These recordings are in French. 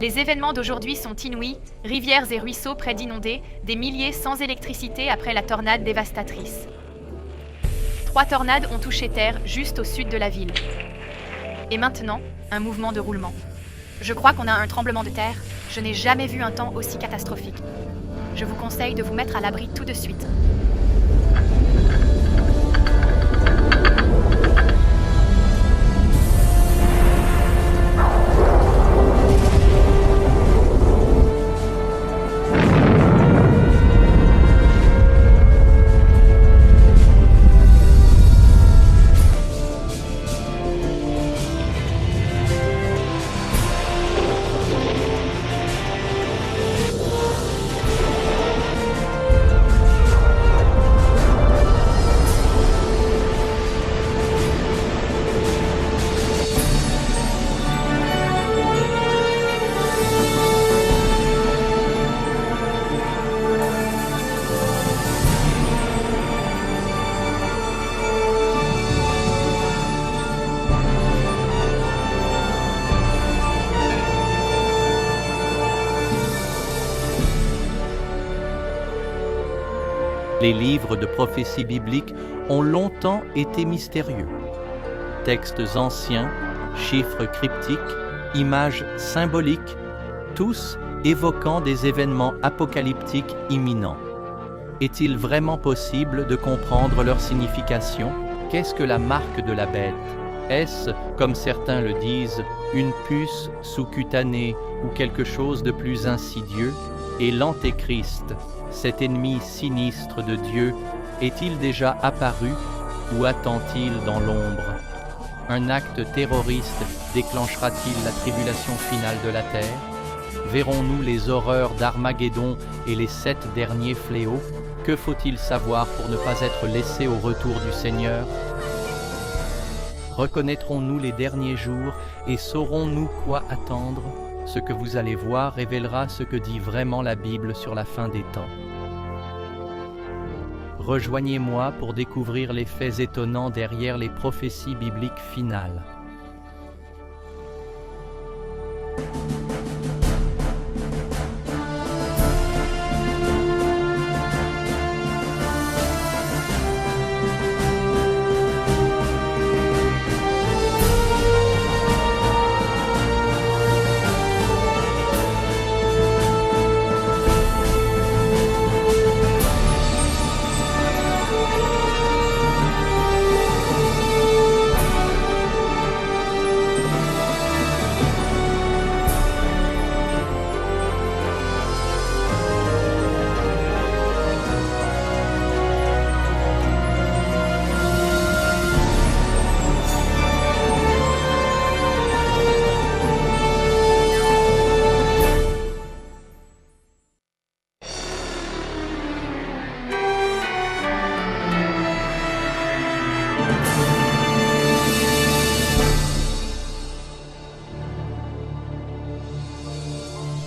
Les événements d'aujourd'hui sont inouïs, rivières et ruisseaux près d'inonder, des milliers sans électricité après la tornade dévastatrice. 3 tornades ont touché terre juste au sud de la ville. Et maintenant, un mouvement de roulement. Je crois qu'on a un tremblement de terre. Je n'ai jamais vu un temps aussi catastrophique. Je vous conseille de vous mettre à l'abri tout de suite. Les livres de prophétie biblique ont longtemps été mystérieux. Textes anciens, chiffres cryptiques, images symboliques, tous évoquant des événements apocalyptiques imminents. Est-il vraiment possible de comprendre leur signification? Qu'est-ce que la marque de la bête? Est-ce, comme certains le disent, une puce sous-cutanée ou quelque chose de plus insidieux? Et l'Antéchrist, cet ennemi sinistre de Dieu, est-il déjà apparu ou attend-il dans l'ombre? Un acte terroriste déclenchera-t-il la tribulation finale de la terre? Verrons-nous les horreurs d'Armageddon et les 7 derniers fléaux? Que faut-il savoir pour ne pas être laissé au retour du Seigneur? Reconnaîtrons-nous les derniers jours et saurons-nous quoi attendre? Ce que vous allez voir révélera ce que dit vraiment la Bible sur la fin des temps. Rejoignez-moi pour découvrir les faits étonnants derrière les prophéties bibliques finales.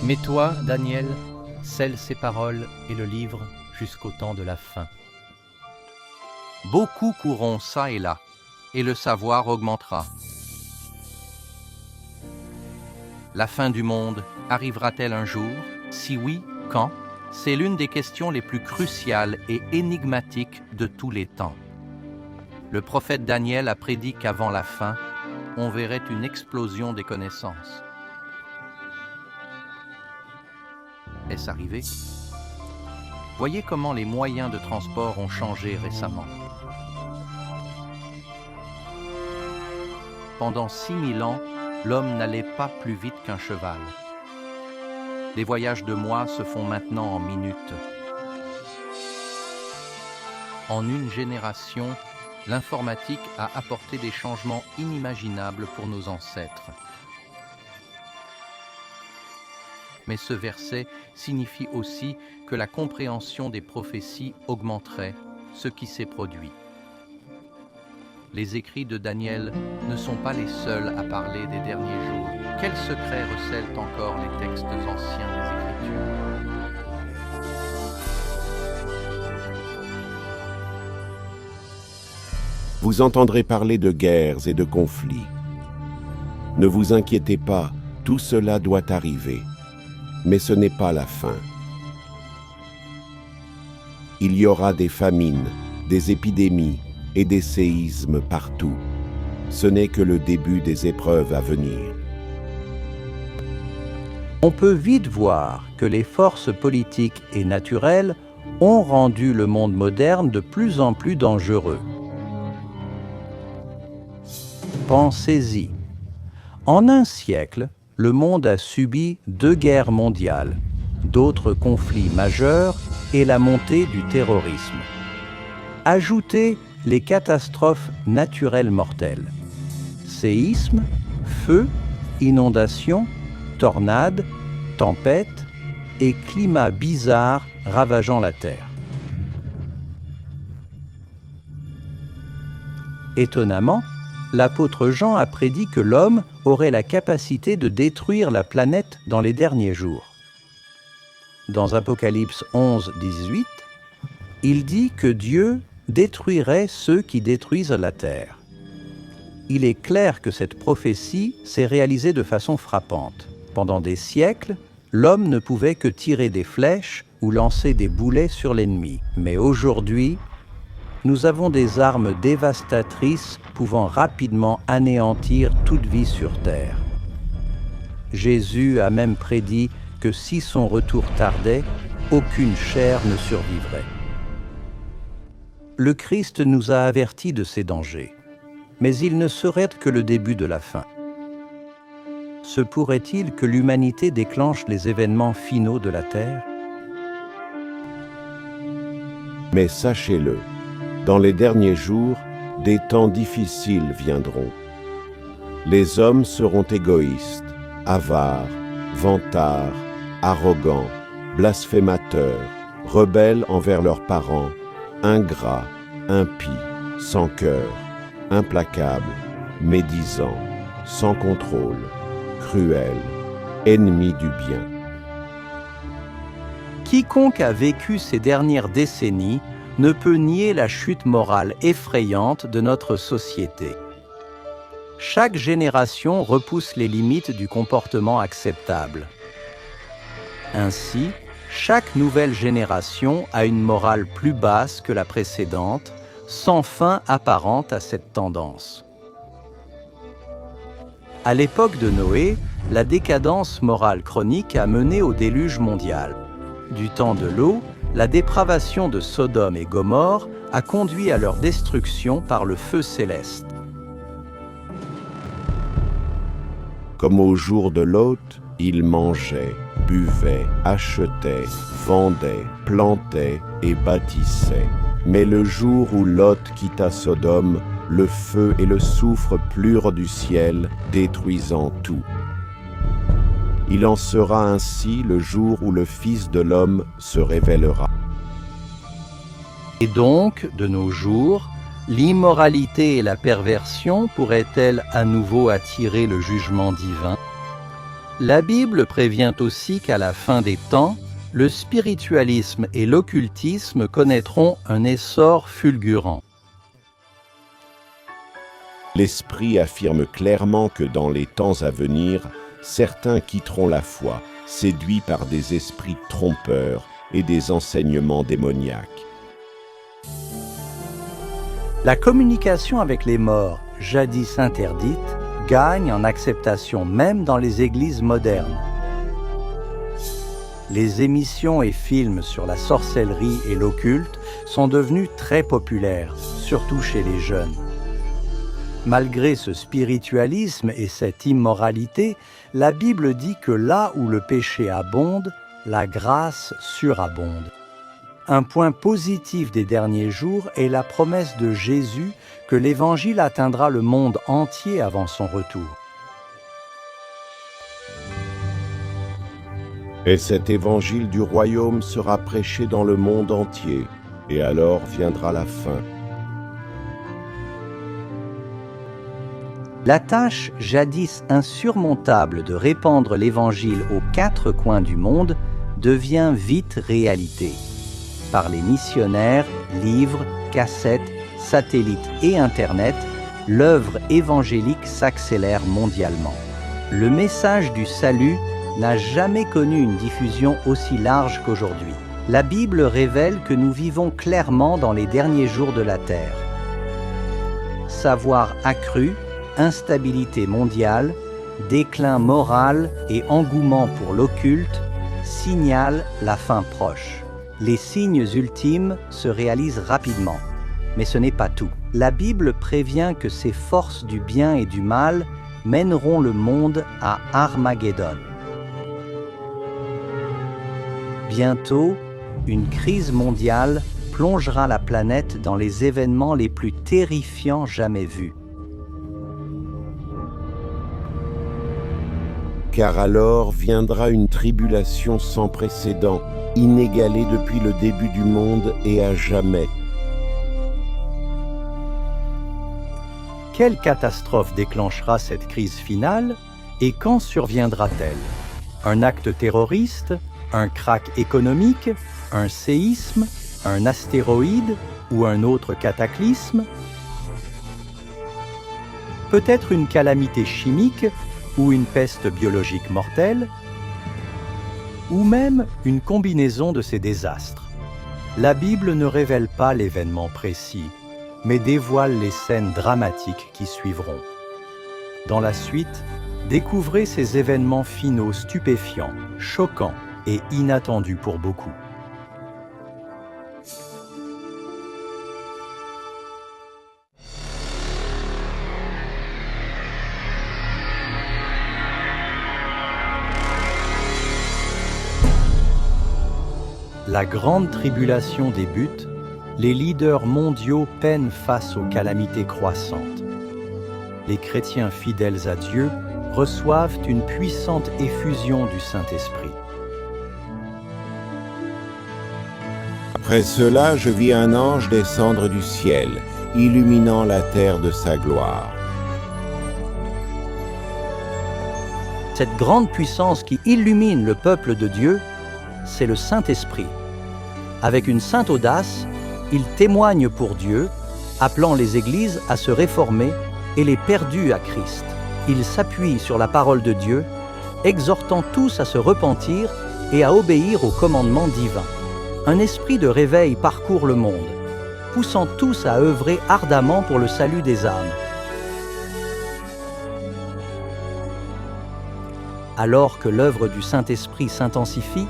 Mais toi, Daniel, scelle ces paroles et le livre jusqu'au temps de la fin. Beaucoup courront çà et là, et le savoir augmentera. La fin du monde arrivera-t-elle un jour? Si oui, quand? C'est l'une des questions les plus cruciales et énigmatiques de tous les temps. Le prophète Daniel a prédit qu'avant la fin, on verrait une explosion des connaissances. Est-ce arrivé? Voyez comment les moyens de transport ont changé récemment. Pendant 6000 ans, l'homme n'allait pas plus vite qu'un cheval. Les voyages de mois se font maintenant en minutes. En une génération, l'informatique a apporté des changements inimaginables pour nos ancêtres. Mais ce verset signifie aussi que la compréhension des prophéties augmenterait, ce qui s'est produit. Les écrits de Daniel ne sont pas les seuls à parler des derniers jours. Quels secrets recèlent encore les textes anciens des Écritures? Vous entendrez parler de guerres et de conflits. Ne vous inquiétez pas, Tout cela doit arriver, mais ce n'est pas la fin. Il y aura des famines, des épidémies et des séismes partout. Ce n'est que le début des épreuves à venir. On peut vite voir que les forces politiques et naturelles ont rendu le monde moderne de plus en plus dangereux. Pensez-y. En un siècle, le monde a subi 2 guerres mondiales, d'autres conflits majeurs et la montée du terrorisme. Ajoutez les catastrophes naturelles mortelles. Séismes, feux, inondations, tornades, tempêtes et climats bizarres ravageant la Terre. Étonnamment, l'apôtre Jean a prédit que l'homme aurait la capacité de détruire la planète dans les derniers jours. Dans Apocalypse 11, 18, il dit que Dieu détruirait ceux qui détruisent la terre. Il est clair que cette prophétie s'est réalisée de façon frappante. Pendant des siècles, l'homme ne pouvait que tirer des flèches ou lancer des boulets sur l'ennemi. Mais aujourd'hui, nous avons des armes dévastatrices pouvant rapidement anéantir toute vie sur terre. Jésus a même prédit que si son retour tardait, aucune chair ne survivrait. Le Christ nous a avertis de ces dangers, mais il ne serait que le début de la fin. Se pourrait-il que l'humanité déclenche les événements finaux de la Terre? Mais sachez-le, dans les derniers jours, des temps difficiles viendront. Les hommes seront égoïstes, avares, vantards, arrogants, blasphémateurs, rebelles envers leurs parents, ingrats, impies, sans cœur, implacables, médisants, sans contrôle, cruels, ennemis du bien. Quiconque a vécu ces dernières décennies ne peut nier la chute morale effrayante de notre société. Chaque génération repousse les limites du comportement acceptable. Ainsi, chaque nouvelle génération a une morale plus basse que la précédente, sans fin apparente à cette tendance. À l'époque de Noé, la décadence morale chronique a mené au déluge mondial. Du temps de l'eau, la dépravation de Sodome et Gomorrhe a conduit à leur destruction par le feu céleste. Comme au jour de Lot, ils mangeaient, buvaient, achetaient, vendaient, plantaient et bâtissaient. Mais le jour où Lot quitta Sodome, le feu et le soufre plurent du ciel, détruisant tout. Il en sera ainsi le jour où le Fils de l'homme se révélera. Et donc, de nos jours, l'immoralité et la perversion pourraient-elles à nouveau attirer le jugement divin? La Bible prévient aussi qu'à la fin des temps, le spiritualisme et l'occultisme connaîtront un essor fulgurant. L'Esprit affirme clairement que dans les temps à venir, certains quitteront la foi, séduits par des esprits trompeurs et des enseignements démoniaques. La communication avec les morts, jadis interdite, gagne en acceptation même dans les églises modernes. Les émissions et films sur la sorcellerie et l'occulte sont devenus très populaires, surtout chez les jeunes. Malgré ce spiritualisme et cette immoralité, la Bible dit que là où le péché abonde, la grâce surabonde. Un point positif des derniers jours est la promesse de Jésus que l'Évangile atteindra le monde entier avant son retour. Et cet évangile du royaume sera prêché dans le monde entier, et alors viendra la fin. La tâche jadis insurmontable de répandre l'Évangile aux 4 coins du monde devient vite réalité. Par les missionnaires, livres, cassettes, satellites et Internet, l'œuvre évangélique s'accélère mondialement. Le message du salut n'a jamais connu une diffusion aussi large qu'aujourd'hui. La Bible révèle que nous vivons clairement dans les derniers jours de la Terre. Savoir accru, instabilité mondiale, déclin moral et engouement pour l'occulte signalent la fin proche. Les signes ultimes se réalisent rapidement, mais ce n'est pas tout. La Bible prévient que ces forces du bien et du mal mèneront le monde à Armageddon. Bientôt, une crise mondiale plongera la planète dans les événements les plus terrifiants jamais vus. Car alors viendra une tribulation sans précédent, inégalée depuis le début du monde et à jamais. Quelle catastrophe déclenchera cette crise finale et quand surviendra-t-elle? Un acte terroriste? Un krach économique? Un séisme? Un astéroïde? Ou un autre cataclysme? Peut-être une calamité chimique ou une peste biologique mortelle? Ou même une combinaison de ces désastres? La Bible ne révèle pas l'événement précis, mais dévoile les scènes dramatiques qui suivront. Dans la suite, découvrez ces événements finaux stupéfiants, choquants et inattendus pour beaucoup. La grande tribulation débute, les leaders mondiaux peinent face aux calamités croissantes. Les chrétiens fidèles à Dieu reçoivent une puissante effusion du Saint-Esprit. Après cela, je vis un ange descendre du ciel, illuminant la terre de sa gloire. Cette grande puissance qui illumine le peuple de Dieu, c'est le Saint-Esprit. Avec une sainte audace, il témoigne pour Dieu, appelant les églises à se réformer et les perdus à Christ. Il s'appuie sur la parole de Dieu, exhortant tous à se repentir et à obéir aux commandements divins. Un esprit de réveil parcourt le monde, poussant tous à œuvrer ardemment pour le salut des âmes. Alors que l'œuvre du Saint-Esprit s'intensifie,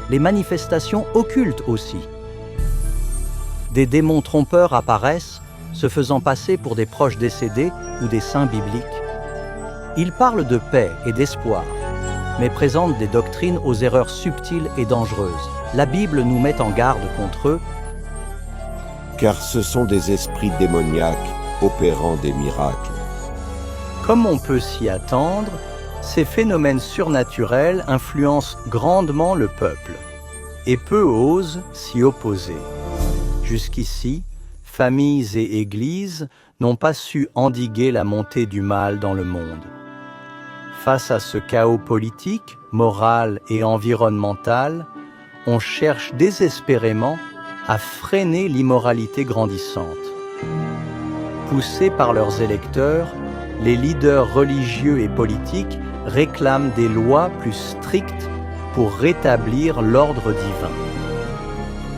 les manifestations occultes aussi. Des démons trompeurs apparaissent, se faisant passer pour des proches décédés ou des saints bibliques. Ils parlent de paix et d'espoir, mais présentent des doctrines aux erreurs subtiles et dangereuses. La Bible nous met en garde contre eux, Car ce sont des esprits démoniaques opérant des miracles. Comme on peut s'y attendre, ces phénomènes surnaturels influencent grandement le peuple, et peu osent s'y opposer. Jusqu'ici, familles et églises n'ont pas su endiguer la montée du mal dans le monde. Face à ce chaos politique, moral et environnemental, on cherche désespérément à freiner l'immoralité grandissante. Poussés par leurs électeurs, les leaders religieux et politiques réclament des lois plus strictes pour rétablir l'ordre divin.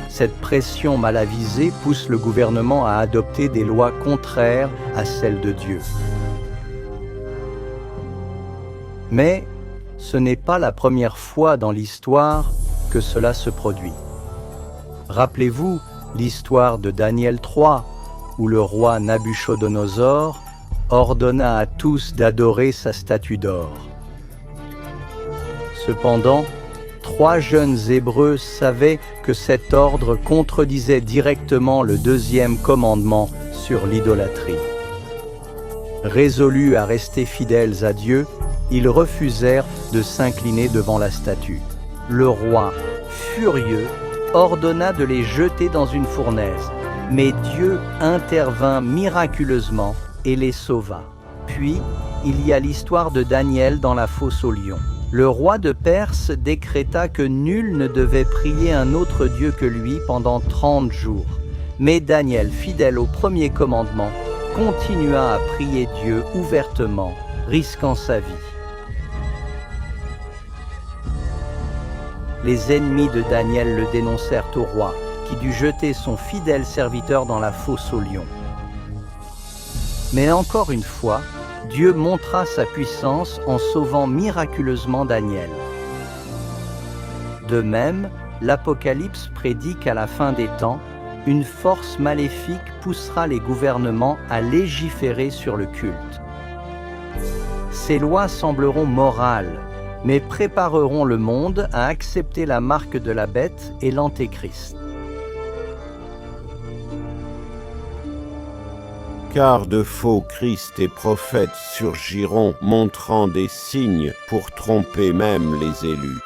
Cette pression mal avisée pousse le gouvernement à adopter des lois contraires à celles de Dieu. Mais ce n'est pas la première fois dans l'histoire que cela se produit. Rappelez-vous l'histoire de Daniel 3, où le roi Nabuchodonosor ordonna à tous d'adorer sa statue d'or. Cependant, 3 jeunes Hébreux savaient que cet ordre contredisait directement le 2e commandement sur l'idolâtrie. Résolus à rester fidèles à Dieu, ils refusèrent de s'incliner devant la statue. Le roi, furieux, ordonna de les jeter dans une fournaise, mais Dieu intervint miraculeusement et les sauva. Puis, il y a l'histoire de Daniel dans la fosse aux lions. Le roi de Perse décréta que nul ne devait prier un autre Dieu que lui pendant 30 jours. Mais Daniel, fidèle au premier commandement, continua à prier Dieu ouvertement, risquant sa vie. les ennemis de Daniel le dénoncèrent au roi, qui dut jeter son fidèle serviteur dans la fosse aux lions. Mais encore une fois, Dieu montra sa puissance en sauvant miraculeusement Daniel. De même, l'Apocalypse prédit qu'à la fin des temps, une force maléfique poussera les gouvernements à légiférer sur le culte. Ces lois sembleront morales, mais prépareront le monde à accepter la marque de la bête et l'antéchrist. Car de faux Christ et prophètes surgiront, montrant des signes pour tromper même les élus.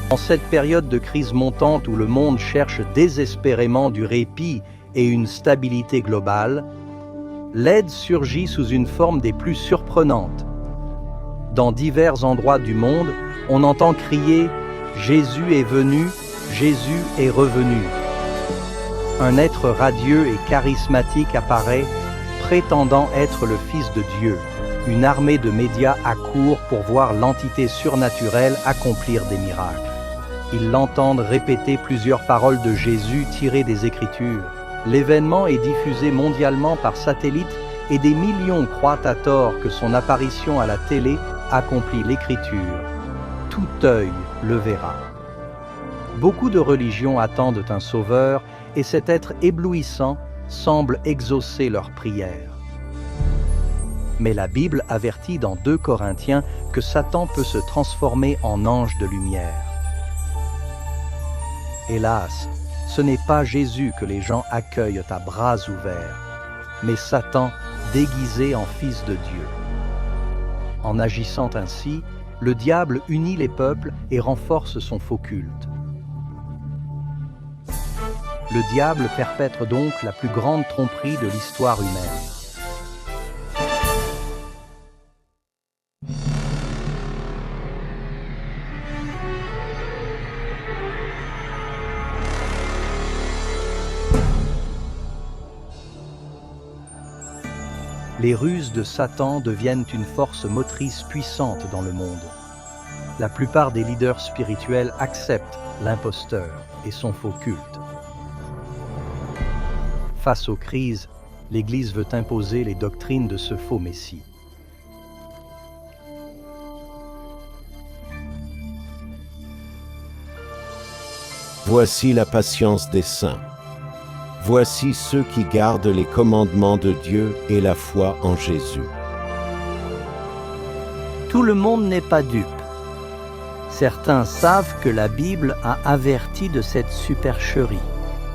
En cette période de crise montante où le monde cherche désespérément du répit et une stabilité globale, l'aide surgit sous une forme des plus surprenantes. Dans divers endroits du monde, on entend crier « Jésus est venu, Jésus est revenu ». Un être radieux et charismatique apparaît, prétendant être le Fils de Dieu. Une armée de médias accourt pour voir l'entité surnaturelle accomplir des miracles. Ils l'entendent répéter plusieurs paroles de Jésus tirées des Écritures. L'événement est diffusé mondialement par satellite et des millions croient à tort que son apparition à la télé accomplit l'Écriture. Tout œil le verra. Beaucoup de religions attendent un sauveur et cet être éblouissant semble exaucer leurs prières. Mais la Bible avertit dans 2 Corinthiens que Satan peut se transformer en ange de lumière. Hélas, ce n'est pas Jésus que les gens accueillent à bras ouverts, mais Satan déguisé en Fils de Dieu. En agissant ainsi, le diable unit les peuples et renforce son faux culte. Le diable perpètre donc la plus grande tromperie de l'histoire humaine. Les ruses de Satan deviennent une force motrice puissante dans le monde. La plupart des leaders spirituels acceptent l'imposteur et son faux culte. Face aux crises, l'Église veut imposer les doctrines de ce faux Messie. Voici la patience des saints. Voici ceux qui gardent les commandements de Dieu et la foi en Jésus. Tout le monde n'est pas dupe. Certains savent que la Bible a averti de cette supercherie.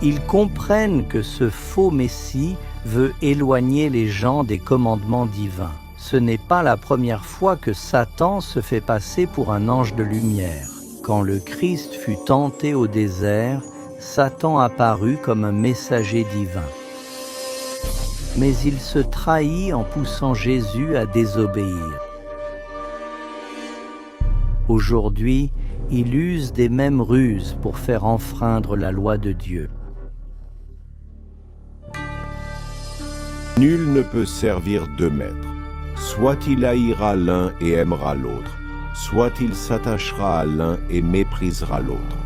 Ils comprennent que ce faux Messie veut éloigner les gens des commandements divins. Ce n'est pas la première fois que Satan se fait passer pour un ange de lumière. Quand le Christ fut tenté au désert, Satan apparut comme un messager divin. Mais il se trahit en poussant Jésus à désobéir. Aujourd'hui, il use des mêmes ruses pour faire enfreindre la loi de Dieu. Nul ne peut servir 2 maîtres. Soit il haïra l'un et aimera l'autre, soit il s'attachera à l'un et méprisera l'autre.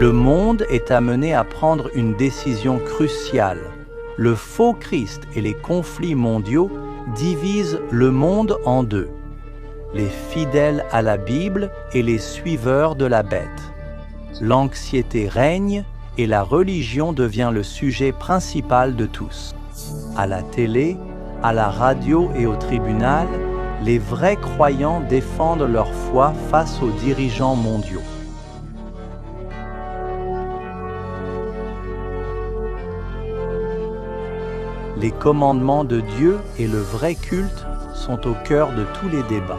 Le monde est amené à prendre une décision cruciale. Le faux Christ et les conflits mondiaux divisent le monde en 2. Les fidèles à la Bible et les suiveurs de la bête. L'anxiété règne et la religion devient le sujet principal de tous. À la télé, à la radio et au tribunal, les vrais croyants défendent leur foi face aux dirigeants mondiaux. Les commandements de Dieu et le vrai culte sont au cœur de tous les débats.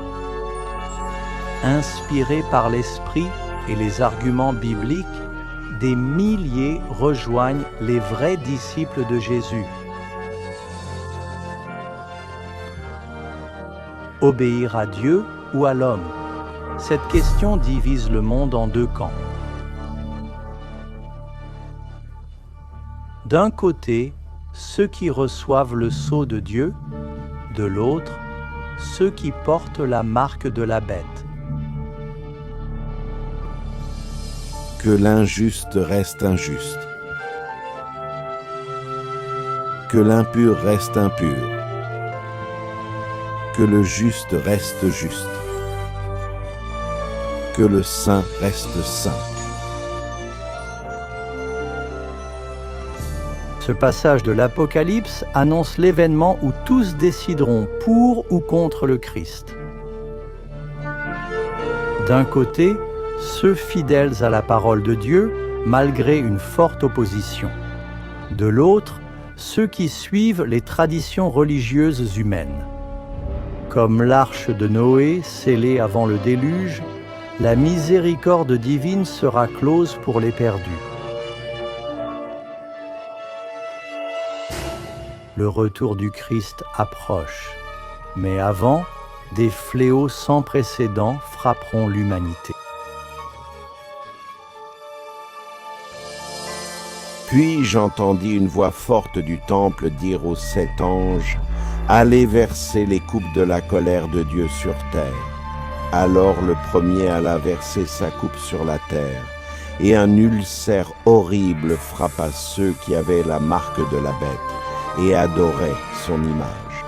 Inspirés par l'Esprit et les arguments bibliques, des milliers rejoignent les vrais disciples de Jésus. Obéir à Dieu ou à l'homme? Cette question divise le monde en 2 camps. D'un côté, ceux qui reçoivent le sceau de Dieu, de l'autre, ceux qui portent la marque de la bête. Que l'injuste reste injuste. Que l'impur reste impur. Que le juste reste juste. Que le saint reste saint. Ce passage de l'Apocalypse annonce l'événement où tous décideront pour ou contre le Christ. D'un côté, ceux fidèles à la parole de Dieu, malgré une forte opposition. De l'autre, ceux qui suivent les traditions religieuses humaines. Comme l'arche de Noé scellée avant le déluge, la miséricorde divine sera close pour les perdus. Le retour du Christ approche, mais avant, des fléaux sans précédent frapperont l'humanité. Puis j'entendis une voix forte du temple dire aux 7 anges, « Allez verser les coupes de la colère de Dieu sur terre. » Alors le premier alla verser sa coupe sur la terre, et un ulcère horrible frappa ceux qui avaient la marque de la bête et adoraient son image.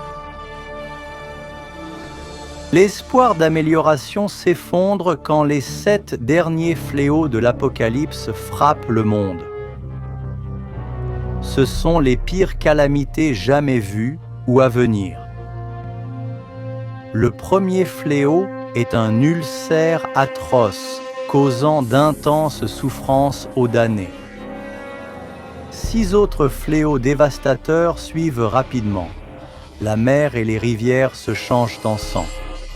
L'espoir d'amélioration s'effondre quand les 7 derniers fléaux de l'Apocalypse frappent le monde. Ce sont les pires calamités jamais vues ou à venir. Le premier fléau est un ulcère atroce, causant d'intenses souffrances aux damnés. 6 autres fléaux dévastateurs suivent rapidement. La mer et les rivières se changent en sang.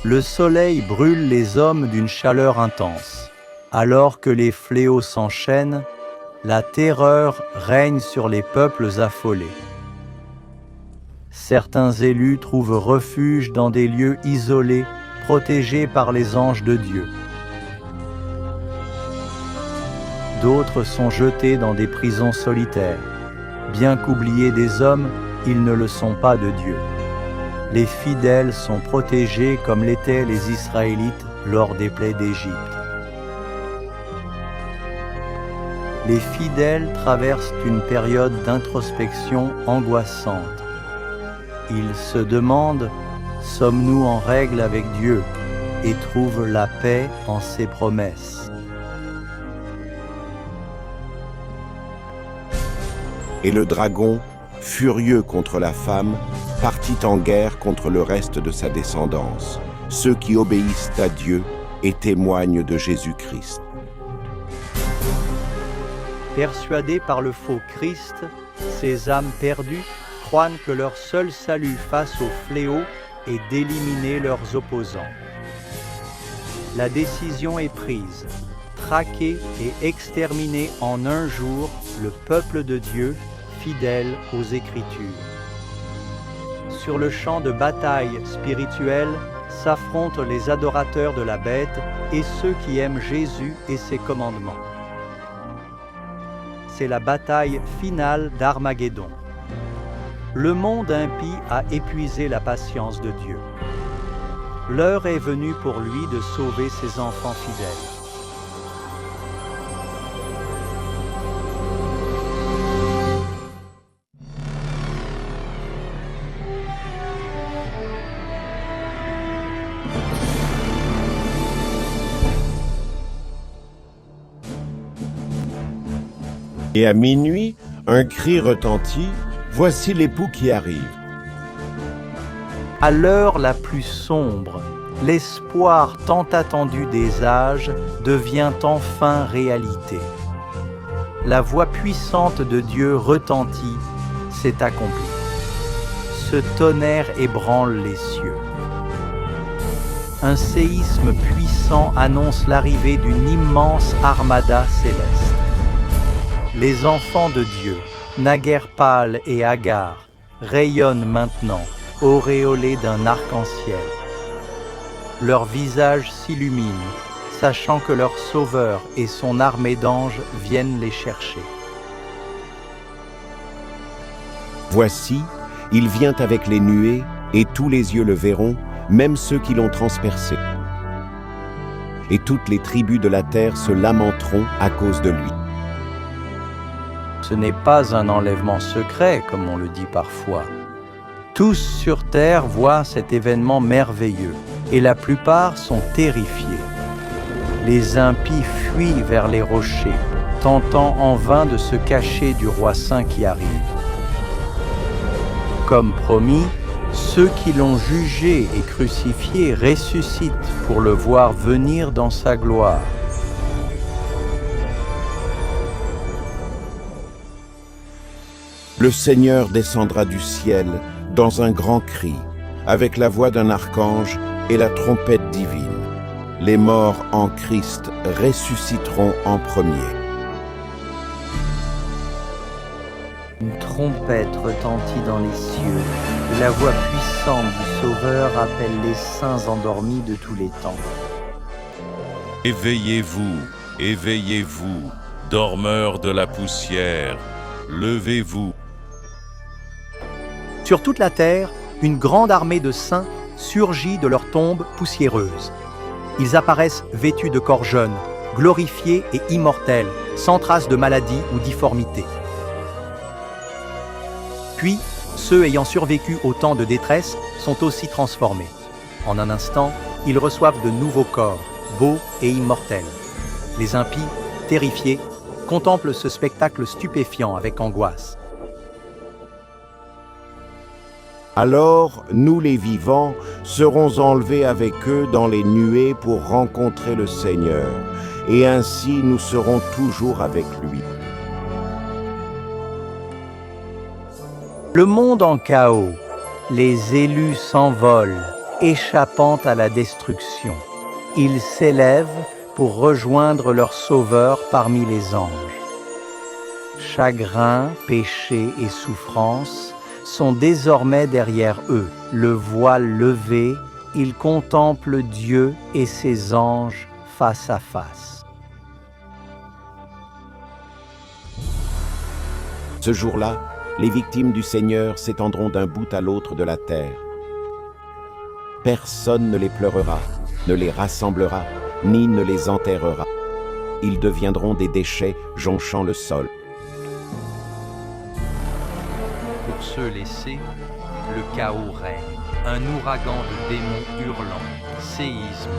Le soleil brûle les hommes d'une chaleur intense. Alors que les fléaux s'enchaînent, la terreur règne sur les peuples affolés. Certains élus trouvent refuge dans des lieux isolés, protégés par les anges de Dieu. D'autres sont jetés dans des prisons solitaires. Bien qu'oubliés des hommes, ils ne le sont pas de Dieu. Les fidèles sont protégés comme l'étaient les Israélites lors des plaies d'Égypte. Les fidèles traversent une période d'introspection angoissante. Ils se demandent « Sommes-nous en règle avec Dieu ?» et trouvent la paix en ses promesses. Et le dragon, furieux contre la femme, partit en guerre contre le reste de sa descendance, ceux qui obéissent à Dieu et témoignent de Jésus-Christ. Persuadés par le faux Christ, ces âmes perdues croient que leur seul salut face au fléau est d'éliminer leurs opposants. La décision est prise, traquer et exterminer en un jour le peuple de Dieu fidèle aux Écritures. Sur le champ de bataille spirituelle s'affrontent les adorateurs de la bête et ceux qui aiment Jésus et ses commandements. C'est la bataille finale d'Armageddon. Le monde impie a épuisé la patience de Dieu. L'heure est venue pour lui de sauver ses enfants fidèles. Et à minuit, un cri retentit, « Voici l'époux qui arrive. » À l'heure la plus sombre, l'espoir tant attendu des âges devient enfin réalité. La voix puissante de Dieu retentit, c'est accompli. Ce tonnerre ébranle les cieux. Un séisme puissant annonce l'arrivée d'une immense armada céleste. Les enfants de Dieu, naguère pâles et hagards, rayonnent maintenant, auréolés d'un arc-en-ciel. Leurs visages s'illuminent, sachant que leur Sauveur et son armée d'anges viennent les chercher. Voici, il vient avec les nuées, et tous les yeux le verront, même ceux qui l'ont transpercé. Et toutes les tribus de la terre se lamenteront à cause de lui. Ce n'est pas un enlèvement secret, comme on le dit parfois. Tous sur terre voient cet événement merveilleux, et la plupart sont terrifiés. Les impies fuient vers les rochers, tentant en vain de se cacher du roi saint qui arrive. Comme promis, ceux qui l'ont jugé et crucifié ressuscitent pour le voir venir dans sa gloire. Le Seigneur descendra du ciel dans un grand cri, avec la voix d'un archange et la trompette divine. Les morts en Christ ressusciteront en premier. Une trompette retentit dans les cieux, et la voix puissante du Sauveur appelle les saints endormis de tous les temps. Éveillez-vous, éveillez-vous, dormeurs de la poussière, levez-vous. Sur toute la terre, une grande armée de saints surgit de leurs tombes poussiéreuses. Ils apparaissent vêtus de corps jeunes, glorifiés et immortels, sans trace de maladie ou difformité. Puis, ceux ayant survécu au temps de détresse sont aussi transformés. En un instant, ils reçoivent de nouveaux corps, beaux et immortels. Les impies, terrifiés, contemplent ce spectacle stupéfiant avec angoisse. Alors, nous les vivants serons enlevés avec eux dans les nuées pour rencontrer le Seigneur, et ainsi nous serons toujours avec lui. Le monde en chaos, les élus s'envolent, échappant à la destruction. Ils s'élèvent pour rejoindre leur Sauveur parmi les anges. Chagrin, péché et souffrance sont désormais derrière eux. Le voile levé, ils contemplent Dieu et ses anges face à face. Ce jour-là, les victimes du Seigneur s'étendront d'un bout à l'autre de la terre. Personne ne les pleurera, ne les rassemblera, ni ne les enterrera. Ils deviendront des déchets jonchant le sol. Pour ceux laissés, le chaos règne. Un ouragan de démons hurlants, séisme,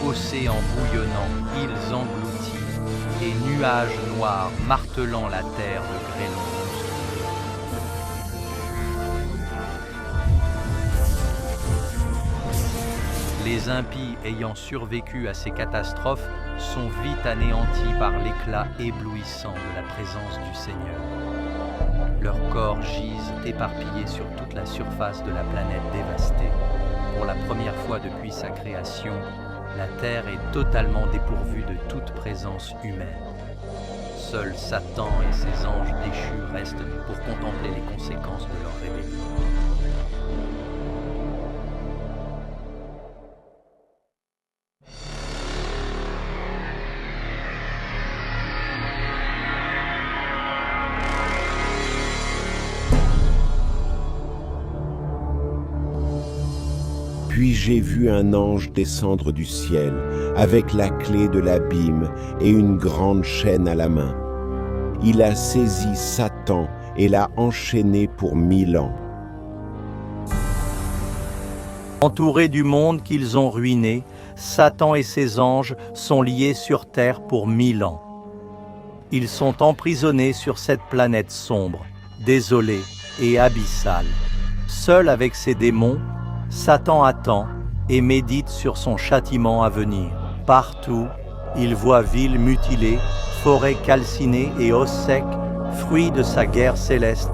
océan bouillonnant, îles englouties, et nuages noirs martelant la terre de grêlons. Les impies ayant survécu à ces catastrophes sont vite anéantis par l'éclat éblouissant de la présence du Seigneur. Leurs corps gisent éparpillés sur toute la surface de la planète dévastée. Pour la première fois depuis sa création, la Terre est totalement dépourvue de toute présence humaine. Seuls Satan et ses anges déchus restent pour contempler les conséquences de leur rébellion. Puis j'ai vu un ange descendre du ciel, avec la clé de l'abîme et une grande chaîne à la main. Il a saisi Satan et l'a enchaîné pour 1000 ans. Entourés du monde qu'ils ont ruiné, Satan et ses anges sont liés sur terre pour 1000 ans. Ils sont emprisonnés sur cette planète sombre, désolée et abyssale. Seul avec ses démons, Satan attend et médite sur son châtiment à venir. Partout, il voit villes mutilées, forêts calcinées et os secs, fruits de sa guerre céleste.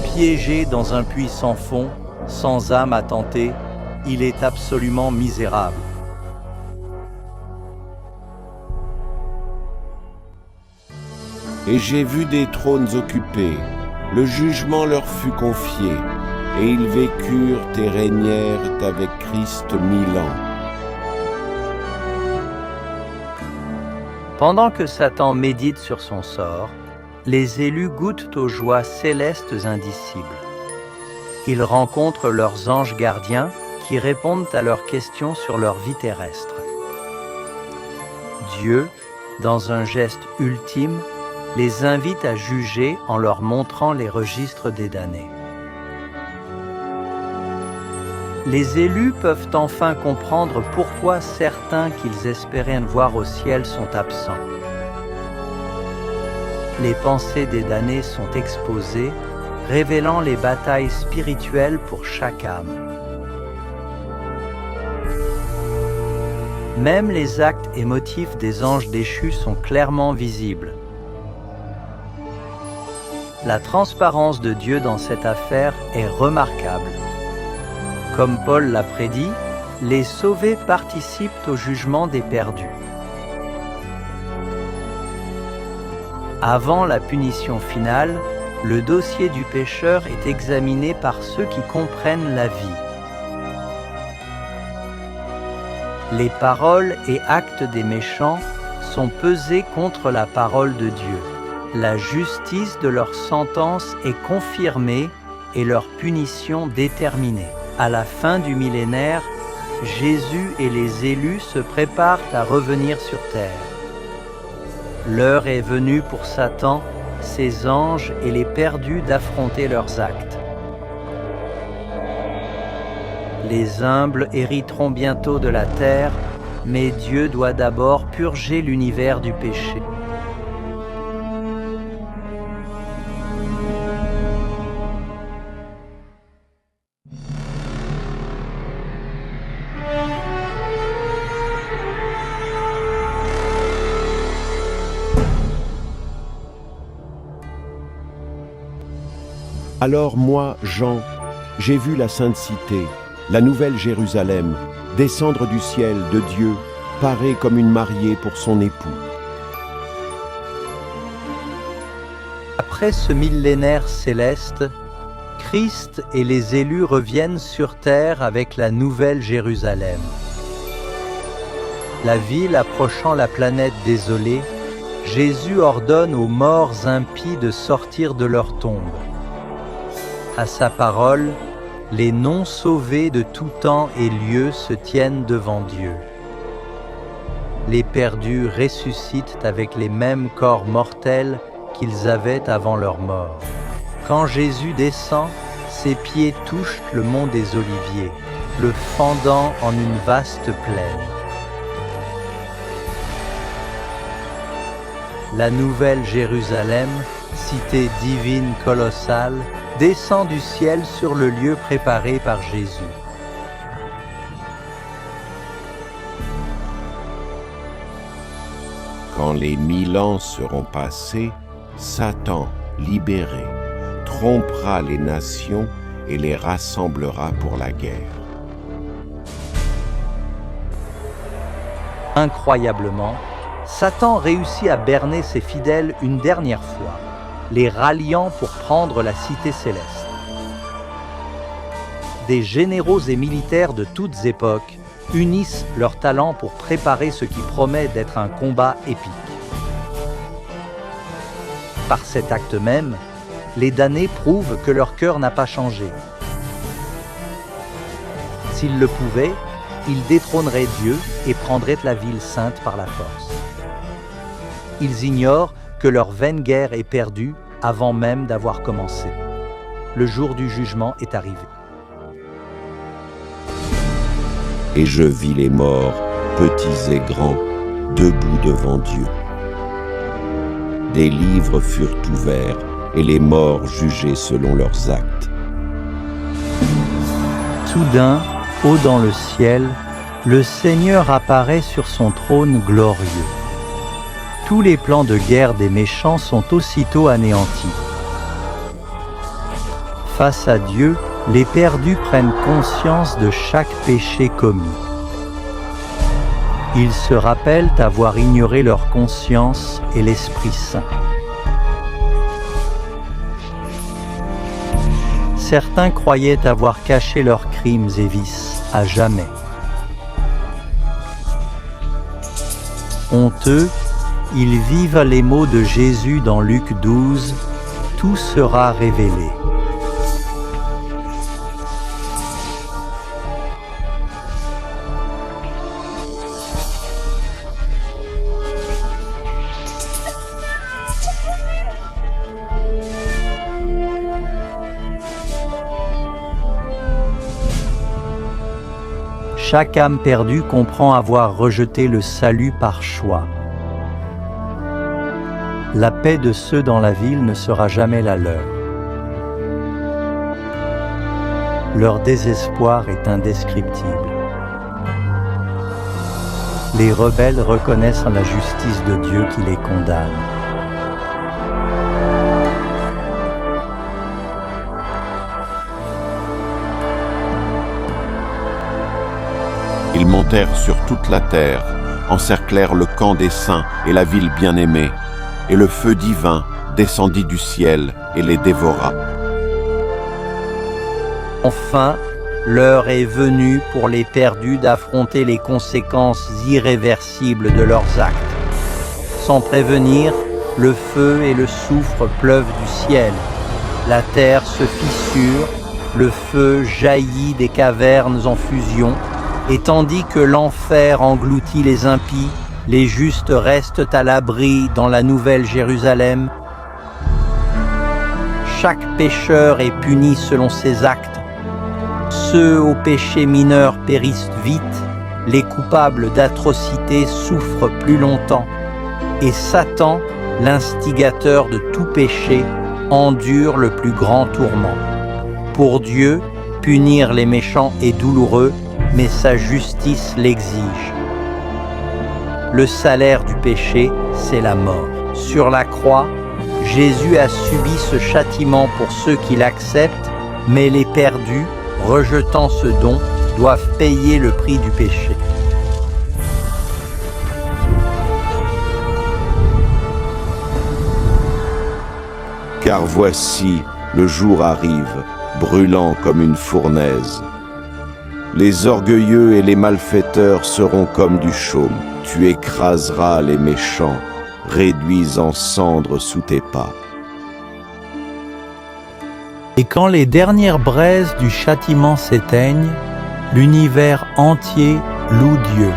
Piégé dans un puits sans fond, sans âme à tenter, il est absolument misérable. Et j'ai vu des trônes occupés. Le jugement leur fut confié, et ils vécurent et régnèrent avec Christ 1000 ans. Pendant que Satan médite sur son sort, les élus goûtent aux joies célestes indicibles. Ils rencontrent leurs anges gardiens qui répondent à leurs questions sur leur vie terrestre. Dieu, dans un geste ultime, les invite à juger en leur montrant les registres des damnés. Les élus peuvent enfin comprendre pourquoi certains qu'ils espéraient voir au ciel sont absents. Les pensées des damnés sont exposées, révélant les batailles spirituelles pour chaque âme. Même les actes et motifs des anges déchus sont clairement visibles. La transparence de Dieu dans cette affaire est remarquable. Comme Paul l'a prédit, les sauvés participent au jugement des perdus. Avant la punition finale, le dossier du pécheur est examiné par ceux qui comprennent la vie. Les paroles et actes des méchants sont pesés contre la parole de Dieu. La justice de leur sentence est confirmée et leur punition déterminée. À la fin du millénaire, Jésus et les élus se préparent à revenir sur terre. L'heure est venue pour Satan, ses anges et les perdus d'affronter leurs actes. Les humbles hériteront bientôt de la terre, mais Dieu doit d'abord purger l'univers du péché. Alors moi, Jean, j'ai vu la sainte cité, la nouvelle Jérusalem, descendre du ciel de Dieu, parée comme une mariée pour son époux. Après ce millénaire céleste, Christ et les élus reviennent sur terre avec la nouvelle Jérusalem. La ville approchant la planète désolée, Jésus ordonne aux morts impies de sortir de leur tombe. À sa parole, les non-sauvés de tout temps et lieu se tiennent devant Dieu. Les perdus ressuscitent avec les mêmes corps mortels qu'ils avaient avant leur mort. Quand Jésus descend, ses pieds touchent le mont des Oliviers, le fendant en une vaste plaine. La nouvelle Jérusalem, cité divine colossale, descend du ciel sur le lieu préparé par Jésus. Quand les 1000 ans seront passés, Satan, libéré, trompera les nations et les rassemblera pour la guerre. Incroyablement, Satan réussit à berner ses fidèles une dernière fois, les ralliant pour prendre la cité céleste. Des généraux et militaires de toutes époques unissent leurs talents pour préparer ce qui promet d'être un combat épique. Par cet acte même, les damnés prouvent que leur cœur n'a pas changé. S'ils le pouvaient, ils détrôneraient Dieu et prendraient la ville sainte par la force. Ils ignorent que leur vaine guerre est perdue avant même d'avoir commencé. Le jour du jugement est arrivé. Et je vis les morts, petits et grands, debout devant Dieu. Des livres furent ouverts et les morts jugés selon leurs actes. Soudain, haut dans le ciel, le Seigneur apparaît sur son trône glorieux. Tous les plans de guerre des méchants sont aussitôt anéantis. Face à Dieu, les perdus prennent conscience de chaque péché commis. Ils se rappellent avoir ignoré leur conscience et l'Esprit Saint. Certains croyaient avoir caché leurs crimes et vices à jamais. Honteux, ils vivent les mots de Jésus dans Luc 12, « Tout sera révélé ». Chaque âme perdue comprend avoir rejeté le salut par choix. La paix de ceux dans la ville ne sera jamais la leur. Leur désespoir est indescriptible. Les rebelles reconnaissent la justice de Dieu qui les condamne. Ils montèrent sur toute la terre, encerclèrent le camp des saints et la ville bien-aimée, et le feu divin descendit du ciel et les dévora. Enfin, l'heure est venue pour les perdus d'affronter les conséquences irréversibles de leurs actes. Sans prévenir, le feu et le soufre pleuvent du ciel. La terre se fissure, le feu jaillit des cavernes en fusion, et tandis que l'enfer engloutit les impies, les justes restent à l'abri dans la nouvelle Jérusalem. Chaque pécheur est puni selon ses actes. Ceux aux péchés mineurs périssent vite, les coupables d'atrocités souffrent plus longtemps, et Satan, l'instigateur de tout péché, endure le plus grand tourment. Pour Dieu, punir les méchants est douloureux, mais sa justice l'exige. Le salaire du péché, c'est la mort. Sur la croix, Jésus a subi ce châtiment pour ceux qui l'acceptent, mais les perdus, rejetant ce don, doivent payer le prix du péché. Car voici, le jour arrive, brûlant comme une fournaise. Les orgueilleux et les malfaiteurs seront comme du chaume. Tu écraseras les méchants, réduits en cendres sous tes pas. Et quand les dernières braises du châtiment s'éteignent, l'univers entier loue Dieu,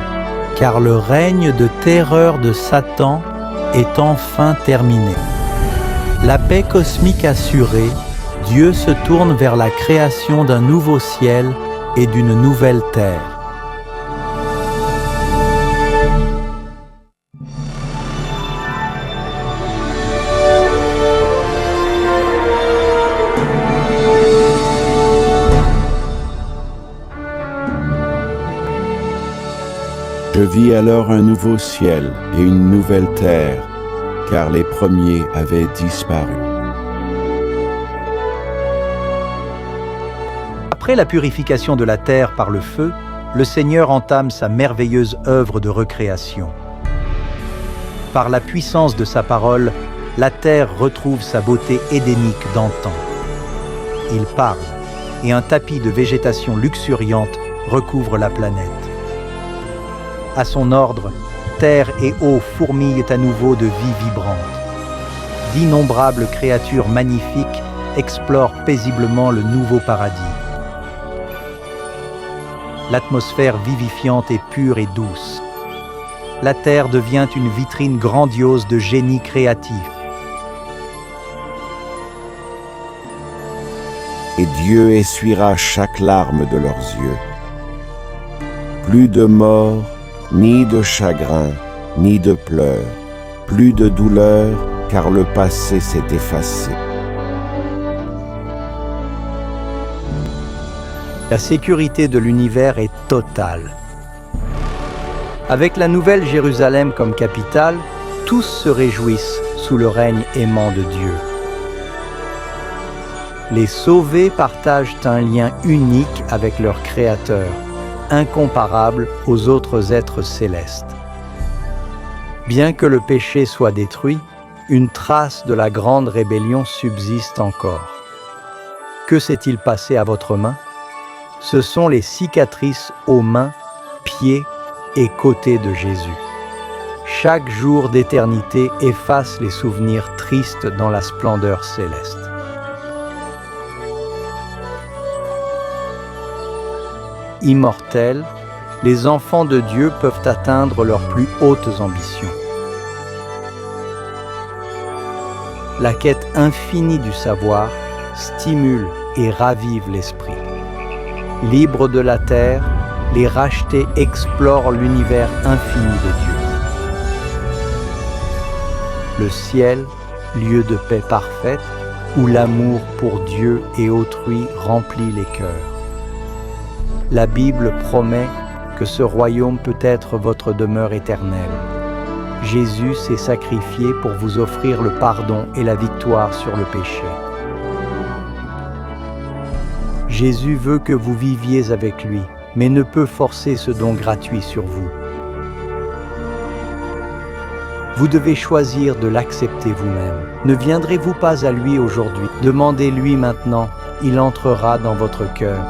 car le règne de terreur de Satan est enfin terminé. La paix cosmique assurée, Dieu se tourne vers la création d'un nouveau ciel et d'une nouvelle terre. Je vis alors un nouveau ciel et une nouvelle terre, car les premiers avaient disparu. Après la purification de la terre par le feu, le Seigneur entame sa merveilleuse œuvre de recréation. Par la puissance de sa parole, la terre retrouve sa beauté édénique d'antan. Il parle, et un tapis de végétation luxuriante recouvre la planète. À son ordre, terre et eau fourmillent à nouveau de vie vibrante. D'innombrables créatures magnifiques explorent paisiblement le nouveau paradis. L'atmosphère vivifiante est pure et douce. La terre devient une vitrine grandiose de génie créatif. Et Dieu essuiera chaque larme de leurs yeux. Plus de mort, ni de chagrin, ni de pleurs, plus de douleur, car le passé s'est effacé. La sécurité de l'univers est totale. Avec la nouvelle Jérusalem comme capitale, tous se réjouissent sous le règne aimant de Dieu. Les sauvés partagent un lien unique avec leur Créateur, incomparable aux autres êtres célestes. Bien que le péché soit détruit, une trace de la grande rébellion subsiste encore. Que s'est-il passé à votre main ? Ce sont les cicatrices aux mains, pieds et côtés de Jésus. Chaque jour d'éternité efface les souvenirs tristes dans la splendeur céleste. Immortels, les enfants de Dieu peuvent atteindre leurs plus hautes ambitions. La quête infinie du savoir stimule et ravive l'esprit. Libres de la terre, les rachetés explorent l'univers infini de Dieu. Le ciel, lieu de paix parfaite, où l'amour pour Dieu et autrui remplit les cœurs. La Bible promet que ce royaume peut être votre demeure éternelle. Jésus s'est sacrifié pour vous offrir le pardon et la victoire sur le péché. Jésus veut que vous viviez avec lui, mais ne peut forcer ce don gratuit sur vous. Vous devez choisir de l'accepter vous-même. Ne viendrez-vous pas à lui aujourd'hui? Demandez-lui maintenant, il entrera dans votre cœur.